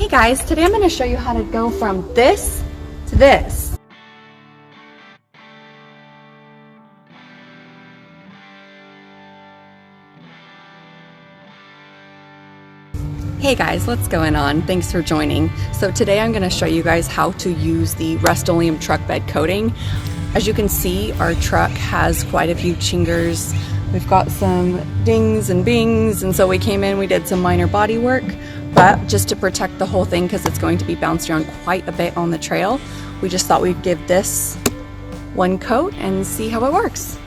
Hey guys, today I'm going to show you how to go from this to this. Hey guys, what's going on? Thanks for joining. So today I'm going to show you guys how to use the Rustolium truck bed coating. As you can see, our truck has quite a few chingers. We've got some dings and bings, and so we came in, we did some minor body work. But just to protect the whole thing, because it's going to be bounced around quite a bit on the trail, we just thought we'd give this one coat and see how it works.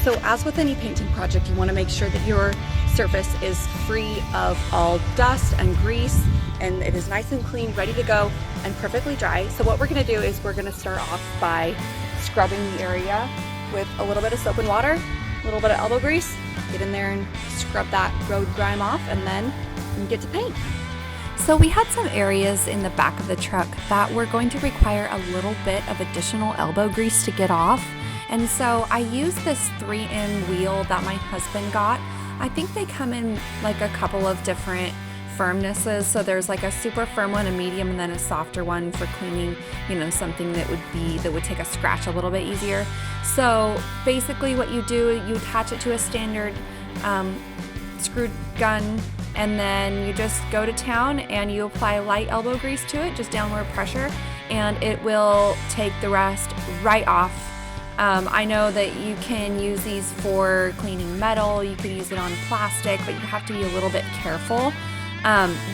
So as with any painting project, you want to make sure that your surface is free of all dust and grease, and it is nice and clean, ready to go, and perfectly dry. So what we're going to do is we're going to start off by scrubbing the area with a little bit of soap and water, a little bit of elbow grease. Get in there and scrub that road grime off, and then you get to paint. So we had some areas in the back of the truck that were going to require a little bit of additional elbow grease to get off. And so I used this 3-in wheel that my husband got. I think they come in like a couple of different firmnesses. So there's like a super firm one, a medium, and then a softer one for cleaning, you know, something that would take a scratch a little bit easier. So basically what you do, you attach it to a standard screwed gun, and then you just go to town and you apply light elbow grease to it, just downward pressure, and it will take the rest right off. I know that you can use these for cleaning metal, you could use it on plastic, but you have to be a little bit careful.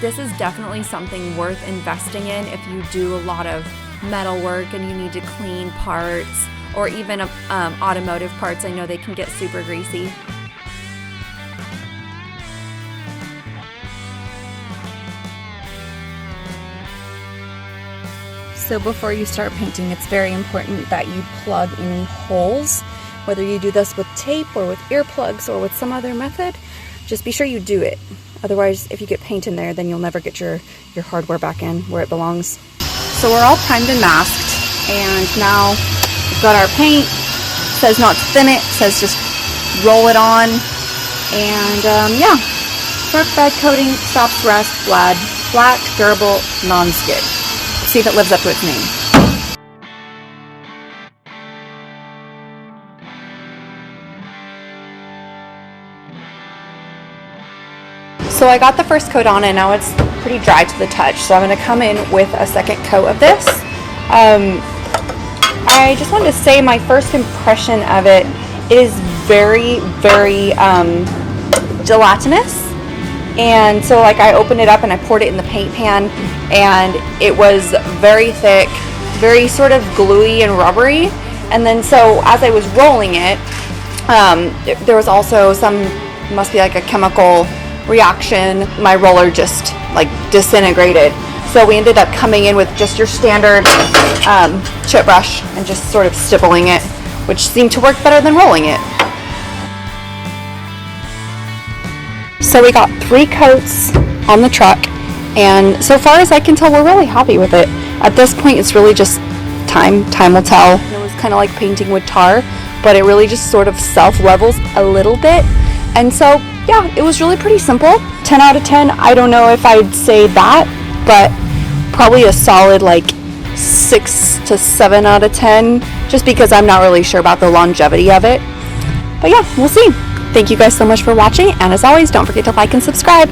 This is definitely something worth investing in if you do a lot of metal work and you need to clean parts, or even automotive parts. I know they can get super greasy. So before you start painting, it's very important that you plug any holes. Whether you do this with tape or with earplugs or with some other method, just be sure you do it. Otherwise, if you get paint in there, then you'll never get your hardware back in where it belongs. So we're all primed and masked, and now we've got our paint. It says not to thin it, it says just roll it on. And yeah, truck bed coating, stops rust, black, durable, non-skid. See if it lives up to its name. So I got the first coat on, and now it's pretty dry to the touch. So I'm going to come in with a second coat of this. I just wanted to say my first impression of it is very, very gelatinous. And so like I opened it up and I poured it in the paint pan, and it was very thick, very sort of gluey and rubbery. And then so as I was rolling it, there was also must be like a chemical reaction. My roller just like disintegrated. So we ended up coming in with just your standard chip brush and just sort of stippling it, which seemed to work better than rolling it. So we got 3 coats on the truck, and so far as I can tell, we're really happy with it. At this point, it's really just time will tell. It was kind of like painting with tar, but it really just sort of self-levels a little bit. And so, yeah, it was really pretty simple. 10 out of 10, I don't know if I'd say that, but probably a solid like 6 to 7 out of 10, just because I'm not really sure about the longevity of it. But yeah, we'll see. Thank you guys so much for watching, and as always, don't forget to like and subscribe.